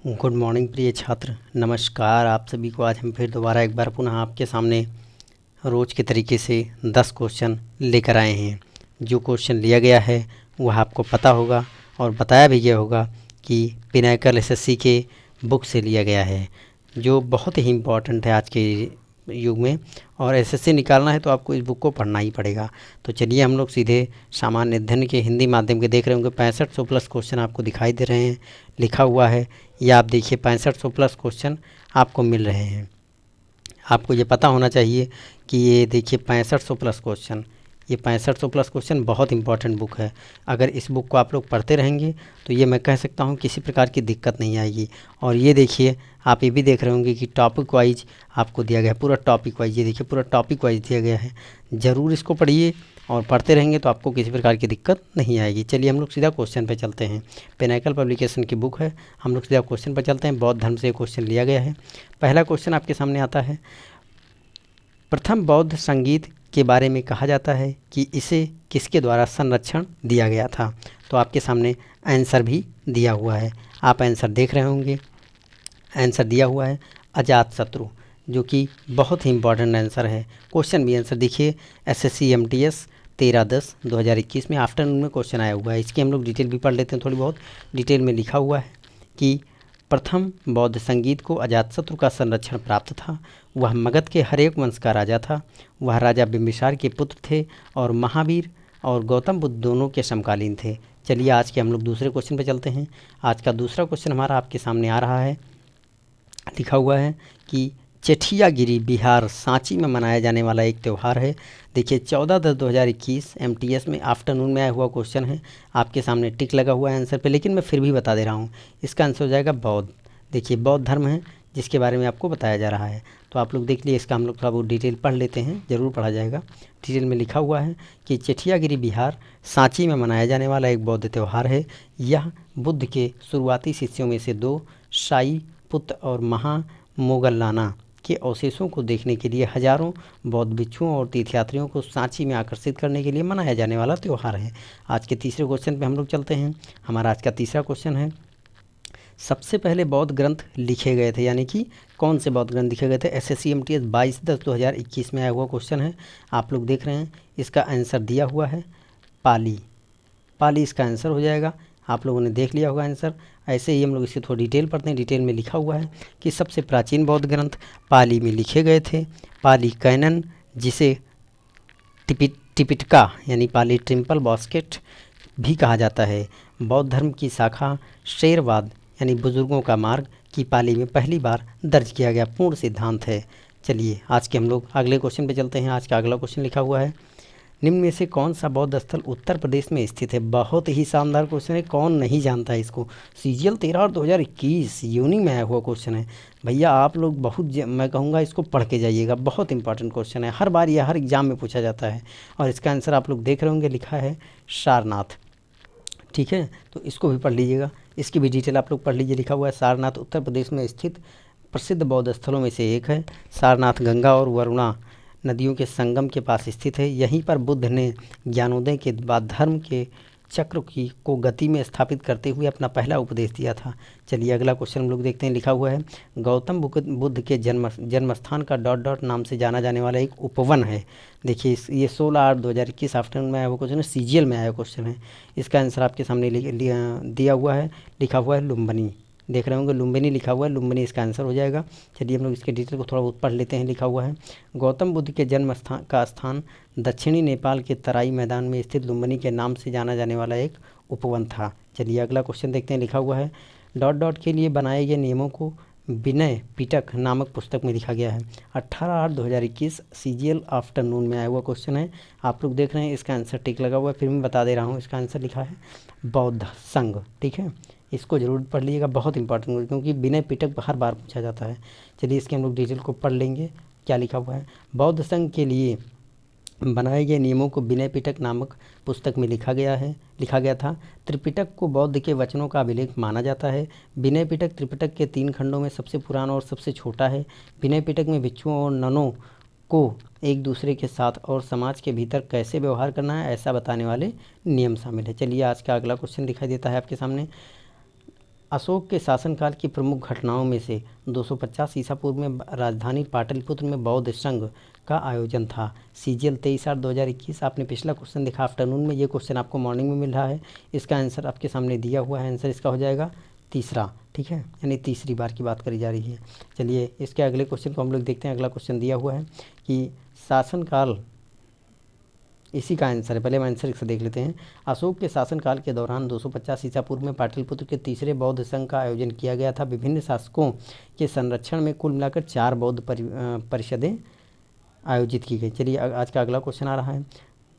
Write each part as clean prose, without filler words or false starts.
Good morning प्रिय छात्र, नमस्कार। आप सभी को आज हम फिर दोबारा एक बार पुनः आपके सामने रोज़ के तरीके से 10 क्वेश्चन लेकर आए हैं। जो क्वेश्चन लिया गया है वह आपको पता होगा और बताया भी गया होगा कि पिनाकल एसएससी के बुक से लिया गया है, जो बहुत ही इम्पोर्टेंट है आज के युग में। और एसएससी निकालना है तो आपको इस बुक को पढ़ना ही पड़ेगा। तो चलिए हम लोग सीधे सामान्य अध्ययन के हिंदी माध्यम के देख रहे होंगे। 6500 प्लस क्वेश्चन आपको दिखाई दे रहे हैं, लिखा हुआ है। या आप देखिए 6500 प्लस क्वेश्चन आपको मिल रहे हैं। आपको ये पता होना चाहिए कि ये देखिए 6500 प्लस क्वेश्चन, ये 6500 प्लस क्वेश्चन बहुत इंपॉर्टेंट बुक है। अगर इस बुक को आप लोग पढ़ते रहेंगे तो ये मैं कह सकता हूँ किसी प्रकार की दिक्कत नहीं आएगी। और ये देखिए, आप ये भी देख रहे होंगे कि टॉपिक वाइज आपको दिया गया है, पूरा टॉपिक वाइज। ये देखिए पूरा टॉपिक वाइज दिया गया है। ज़रूर इसको पढ़िए और पढ़ते रहेंगे तो आपको किसी प्रकार की दिक्कत नहीं आएगी। चलिए हम लोग सीधा क्वेश्चन पे चलते हैं। पिनाकल पब्लिकेशन की बुक है, हम लोग सीधा क्वेश्चन पर चलते हैं। बौद्ध धर्म से क्वेश्चन लिया गया है। पहला क्वेश्चन आपके सामने आता है, प्रथम बौद्ध संगीत के बारे में कहा जाता है कि इसे किसके द्वारा संरक्षण दिया गया था। तो आपके सामने आंसर भी दिया हुआ है, आप आंसर देख रहे होंगे। आंसर दिया हुआ है अजातशत्रु, जो कि बहुत ही इंपॉर्टेंट आंसर है। क्वेश्चन भी आंसर देखिए, एसएससी एमटीएस 13/10/2021 में आफ्टरनून में क्वेश्चन आया हुआ है। इसकी हम लोग डिटेल भी पढ़ लेते हैं। थोड़ी बहुत डिटेल में लिखा हुआ है कि प्रथम बौद्ध संगीत को अजातशत्रु का संरक्षण प्राप्त था। वह मगध के हरेक वंश का राजा था। वह राजा बिंबिसार के पुत्र थे और महावीर और गौतम बुद्ध दोनों के समकालीन थे। चलिए आज के हम लोग दूसरे क्वेश्चन पर चलते हैं। आज का दूसरा क्वेश्चन हमारा आपके सामने आ रहा है। लिखा हुआ है कि चेठियागिरी बिहार सांची में मनाया जाने वाला एक त्यौहार है। देखिए 14/10/2021 एमटीएस में आफ्टरनून में आया हुआ क्वेश्चन है। आपके सामने टिक लगा हुआ है आंसर पे, लेकिन मैं फिर भी बता दे रहा हूँ। इसका आंसर हो जाएगा बौद्ध। देखिए बौद्ध धर्म है जिसके बारे में आपको बताया जा रहा है। तो आप लोग देख लिए, इसका हम लोग थोड़ा बहुत डिटेल पढ़ लेते हैं, ज़रूर पढ़ा जाएगा। डिटेल में लिखा हुआ है कि चेठियागिरी बिहार सांची में मनाया जाने वाला एक बौद्ध त्यौहार है। यह बुद्ध के शुरुआती शिष्यों में से दो शाई पुत्र और महामोगल्लाना के अवशेषों को देखने के लिए हजारों बौद्ध भिक्षुओं और तीर्थयात्रियों को सांची में आकर्षित करने के लिए मनाया जाने वाला त्यौहार है। आज के तीसरे क्वेश्चन पे हम लोग चलते हैं। हमारा आज का तीसरा क्वेश्चन है, सबसे पहले बौद्ध ग्रंथ लिखे गए थे, यानी कि कौन से बौद्ध ग्रंथ लिखे गए थे। एसएससी एमटीएस 22/10/2021 में आया हुआ क्वेश्चन है। आप लोग देख रहे हैं, इसका आंसर दिया हुआ है पाली। पाली इसका आंसर हो जाएगा। आप लोगों ने देख लिया होगा आंसर। ऐसे ही हम लोग इसकी थोड़ी डिटेल पढ़ते हैं। डिटेल में लिखा हुआ है कि सबसे प्राचीन बौद्ध ग्रंथ पाली में लिखे गए थे। पाली कैनन, जिसे टिपिटका यानी पाली ट्रिम्पल बास्केट भी कहा जाता है, बौद्ध धर्म की शाखा शेरवाद यानी बुजुर्गों का मार्ग की पाली में पहली बार दर्ज किया गया पूर्ण सिद्धांत है। चलिए आज के हम लोग अगले क्वेश्चन पे चलते हैं। आज का अगला क्वेश्चन लिखा हुआ है, निम्न में से कौन सा बौद्ध स्थल उत्तर प्रदेश में स्थित है। बहुत ही शानदार क्वेश्चन है, कौन नहीं जानता है इसको। सीजीएल 13/2021 यूनिक में आया हुआ क्वेश्चन है। भैया आप लोग मैं कहूँगा इसको पढ़ के जाइएगा, बहुत इंपॉर्टेंट क्वेश्चन है। हर बार यह हर एग्जाम में पूछा जाता है। और इसका आंसर आप लोग देख रहे होंगे, लिखा है सारनाथ। ठीक है, तो इसको भी पढ़ लीजिएगा, इसकी भी डिटेल आप लोग पढ़ लीजिए। लिखा हुआ है सारनाथ उत्तर प्रदेश में स्थित प्रसिद्ध बौद्ध स्थलों में से एक है। सारनाथ गंगा और वरुणा नदियों के संगम के पास स्थित है। यहीं पर बुद्ध ने ज्ञानोदय के बाद धर्म के चक्र को गति में स्थापित करते हुए अपना पहला उपदेश दिया था। चलिए अगला क्वेश्चन हम लोग देखते हैं। लिखा हुआ है, गौतम बुद्ध के जन्म स्थान का डॉट डॉट नाम से जाना जाने वाला एक उपवन है। देखिए ये 16/8/2021 आफ्टरनून में आया हुआ क्वेश्चन है, सीजीएल में आया क्वेश्चन है। इसका आंसर आपके सामने दिया हुआ है, लिखा हुआ है लुम्बिनी। देख रहे होंगे लुम्बिनी लिखा हुआ है, लुम्बिनी इसका आंसर हो जाएगा। चलिए हम लोग इसके डिटेल को थोड़ा बहुत पढ़ लेते हैं। लिखा हुआ है, गौतम बुद्ध के जन्म स्थान दक्षिणी नेपाल के तराई मैदान में स्थित लुम्बिनी के नाम से जाना जाने वाला एक उपवन था। चलिए अगला क्वेश्चन देखते हैं। लिखा हुआ है, डॉट डॉट के लिए बनाए गए नियमों को विनय पिटक नामक पुस्तक में लिखा गया है। 18/8/2021 सीजीएल आफ्टरनून में आया हुआ क्वेश्चन है। आप लोग देख रहे हैं, इसका आंसर टिक लगा हुआ है, फिर मैं बता दे रहा हूँ। इसका आंसर लिखा है बौद्ध संघ। ठीक है, इसको जरूर पढ़ लीजिएगा, बहुत इंपॉर्टेंट, क्योंकि विनय पिटक हर बार पूछा जाता है। चलिए इसके हम लोग डिटेल को पढ़ लेंगे। क्या लिखा हुआ है, बौद्ध संघ के लिए बनाए गए नियमों को विनय पिटक नामक पुस्तक में लिखा गया था। त्रिपिटक को बौद्ध के वचनों का अभिलेख माना जाता है। विनय पिटक त्रिपिटक के 3 खंडों में सबसे पुराना और सबसे छोटा है। विनय पिटक में भिक्षुओं और ननों को एक दूसरे के साथ और समाज के भीतर कैसे व्यवहार करना है ऐसा बताने वाले नियम शामिल है। चलिए आज का अगला क्वेश्चन दिखाई देता है आपके सामने, अशोक के शासनकाल की प्रमुख घटनाओं में से 250 ईसा पूर्व में राजधानी पाटलिपुत्र में बौद्ध संघ का आयोजन था। सीजीएल 23/8/2021। आपने पिछला क्वेश्चन देखा आफ्टरनून में, ये क्वेश्चन आपको मॉर्निंग में मिल रहा है। इसका आंसर आपके सामने दिया हुआ है, आंसर इसका हो जाएगा तीसरा, ठीक है, यानी तीसरी बार की बात करी जा रही है। चलिए इसके अगले क्वेश्चन को हम लोग देखते हैं। अगला क्वेश्चन दिया हुआ है कि शासनकाल, इसी का आंसर है, पहले हम आंसर से देख लेते हैं। अशोक के शासनकाल के दौरान 250 ईसा पूर्व में पाटलिपुत्र के तीसरे बौद्ध संघ का आयोजन किया गया था। विभिन्न शासकों के संरक्षण में कुल मिलाकर 4 बौद्ध परिषदें आयोजित की गई। चलिए आज का अगला क्वेश्चन आ रहा है।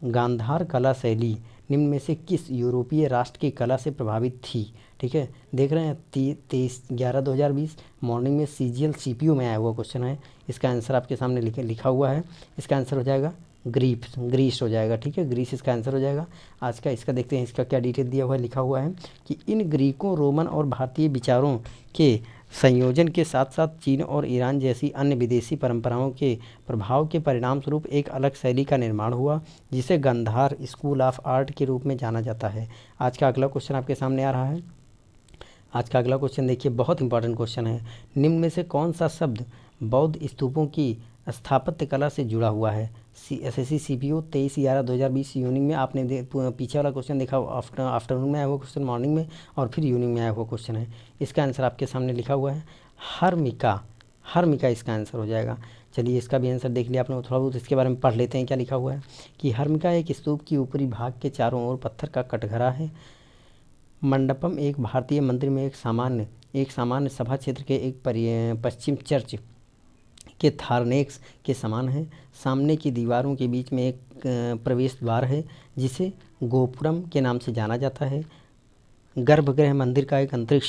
गांधार कला शैली निम्न में से किस यूरोपीय राष्ट्र की कला से प्रभावित थी? ठीक है, देख रहे हैं 23/11/2020 मॉर्निंग में सीजीएल सीपीयू में आया हुआ क्वेश्चन है। इसका आंसर आपके सामने लिखा हुआ है। इसका आंसर हो जाएगा ग्रीस हो जाएगा, ठीक है, ग्रीस इसका आंसर हो जाएगा। आज का इसका देखते हैं, इसका क्या डिटेल दिया हुआ है। लिखा हुआ है कि इन ग्रीकों, रोमन और भारतीय विचारों के संयोजन के साथ साथ चीन और ईरान जैसी अन्य विदेशी परंपराओं के प्रभाव के परिणाम स्वरूप एक अलग शैली का निर्माण हुआ, जिसे गांधार स्कूल ऑफ आर्ट के रूप में जाना जाता है। आज का अगला क्वेश्चन आपके सामने आ रहा है। आज का अगला क्वेश्चन देखिए, बहुत इंपॉर्टेंट क्वेश्चन है। निम्न में से कौन सा शब्द बौद्ध स्तूपों की स्थापत्य कला से जुड़ा हुआ है? एसएससी सीपीयू 23/11/2020 यूनिंग में आपने पीछे वाला क्वेश्चन देखा, आफ्टरनून में आया हुआ क्वेश्चन, मॉर्निंग में, और फिर यूनिंग में आया हुआ क्वेश्चन है। इसका आंसर आपके सामने लिखा हुआ है हर्मिका इसका आंसर हो जाएगा। चलिए इसका भी आंसर देख लिया आपने, थोड़ा बहुत इसके बारे में पढ़ लेते हैं। क्या लिखा हुआ है कि हर्मिका एक स्तूप की ऊपरी भाग के चारों ओर पत्थर का कटघरा है। मंडपम एक भारतीय मंदिर में एक सामान्य सभा क्षेत्र के एक पश्चिम चर्च के थारनेक्स के समान है। सामने की दीवारों के बीच में एक प्रवेश द्वार है जिसे गोपुरम के नाम से जाना जाता है। गर्भगृह मंदिर का एक आंतरिक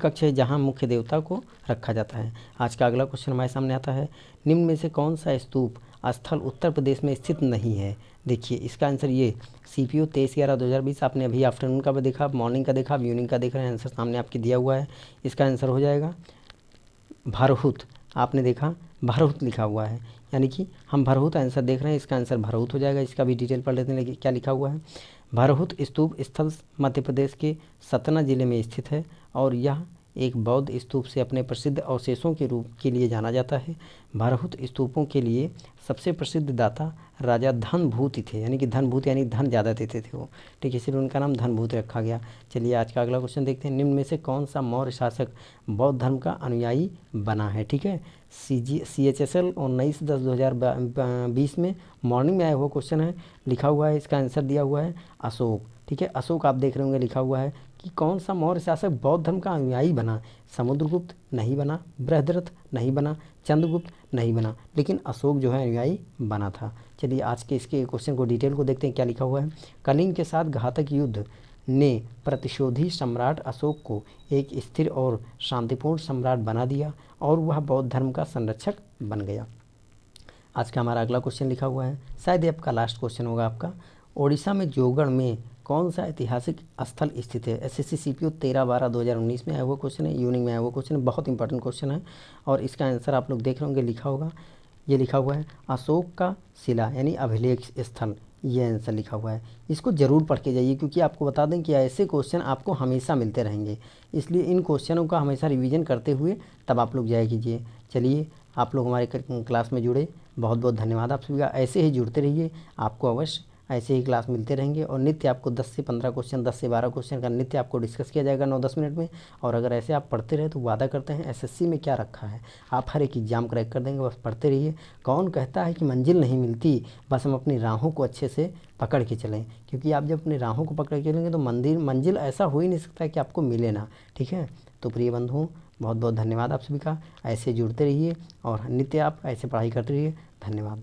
कक्ष है जहां मुख्य देवता को रखा जाता है। आज का अगला क्वेश्चन हमारे सामने आता है। निम्न में से कौन सा स्तूप स्थल उत्तर प्रदेश में स्थित नहीं है? देखिए इसका आंसर ये सीपीयू 23/11/2020 आपने अभी आफ्टरनून का भी देखा, मॉर्निंग का देखा, इवनिंग का देख रहे हैं, आंसर सामने आपके दिया हुआ है। इसका आंसर हो जाएगा भरहुत। आपने देखा भरहुत लिखा हुआ है, यानी कि हम भरहुत आंसर देख रहे हैं, इसका आंसर भरहुत हो जाएगा। इसका भी डिटेल पढ़ लेते हैं, क्या लिखा हुआ है। भरहुत स्तूप स्थल मध्य प्रदेश के सतना जिले में स्थित है और यह एक बौद्ध स्तूप से अपने प्रसिद्ध अवशेषों के रूप के लिए जाना जाता है। भरहुत स्तूपों के लिए सबसे प्रसिद्ध दाता राजा धनभूति थे, यानी कि धनभूत यानी धन ज़्यादा देते थे वो, ठीक है, इसलिए उनका नाम धनभूत रखा गया। चलिए आज का अगला क्वेश्चन देखते हैं। निम्न में से कौन सा मौर्य शासक बौद्ध धर्म का अनुयायी बना है? ठीक है, CHSL 19/10/2020 में मॉर्निंग में आया हुआ क्वेश्चन है। लिखा हुआ है, इसका आंसर दिया हुआ है अशोक, ठीक है, अशोक आप देख रहे होंगे। लिखा हुआ है कि कौन सा मौर्य शासक बौद्ध धर्म का अनुयायी बना? समुद्रगुप्त नहीं बना, बृहद्रथ नहीं बना, चंद्रगुप्त नहीं बना, लेकिन अशोक जो है अनुयायी बना था। चलिए आज के इसके क्वेश्चन को डिटेल को देखते हैं, क्या लिखा हुआ है। कलिंग के साथ घातक युद्ध ने प्रतिशोधी सम्राट अशोक को एक स्थिर और शांतिपूर्ण सम्राट बना दिया और वह बौद्ध धर्म का संरक्षक बन गया। आज का हमारा अगला क्वेश्चन लिखा हुआ है, शायद ये आपका लास्ट क्वेश्चन होगा आपका। ओडिशा में जोगढ़ में कौन सा ऐतिहासिक स्थल स्थित है? एसएससी सीपीयू 13/12/2019 में आया हुआ क्वेश्चन है, यूनिंग में आया हुआ क्वेश्चन है, बहुत इंपॉर्टेंट क्वेश्चन है और इसका आंसर आप लोग देख रहे होंगे। लिखा होगा, ये लिखा हुआ है अशोक का शिला यानी अभिलेख स्थल, ये आंसर लिखा हुआ है। इसको ज़रूर पढ़ के जाइए क्योंकि आपको बता दें कि ऐसे क्वेश्चन आपको हमेशा मिलते रहेंगे, इसलिए इन क्वेश्चनों का हमेशा रिवीजन करते हुए तब आप लोग जाया कीजिए। चलिए आप लोग हमारे क्लास में जुड़े, बहुत बहुत धन्यवाद आप सभी का। ऐसे ही जुड़ते रहिए, आपको अवश्य ऐसे ही क्लास मिलते रहेंगे और नित्य आपको 10 से 15 क्वेश्चन, 10 से 12 क्वेश्चन का नित्य आपको डिस्कस किया जाएगा 9-10 मिनट में। और अगर ऐसे आप पढ़ते रहे तो वादा करते हैं एसएससी में क्या रखा है, आप हर एक एग्ज़ाम क्रैक कर देंगे। बस पढ़ते रहिए। कौन कहता है कि मंजिल नहीं मिलती, बस हम अपनी राहों को अच्छे से पकड़ के चलें, क्योंकि आप जब अपनी राहों को पकड़ के चलेंगे तो मंजिल ऐसा हो ही नहीं सकता है कि आपको मिले ना। ठीक है, तो प्रिय बंधुओं बहुत बहुत धन्यवाद आप सभी का। ऐसे जुड़ते रहिए और नित्य आप ऐसे पढ़ाई करते रहिए। धन्यवाद।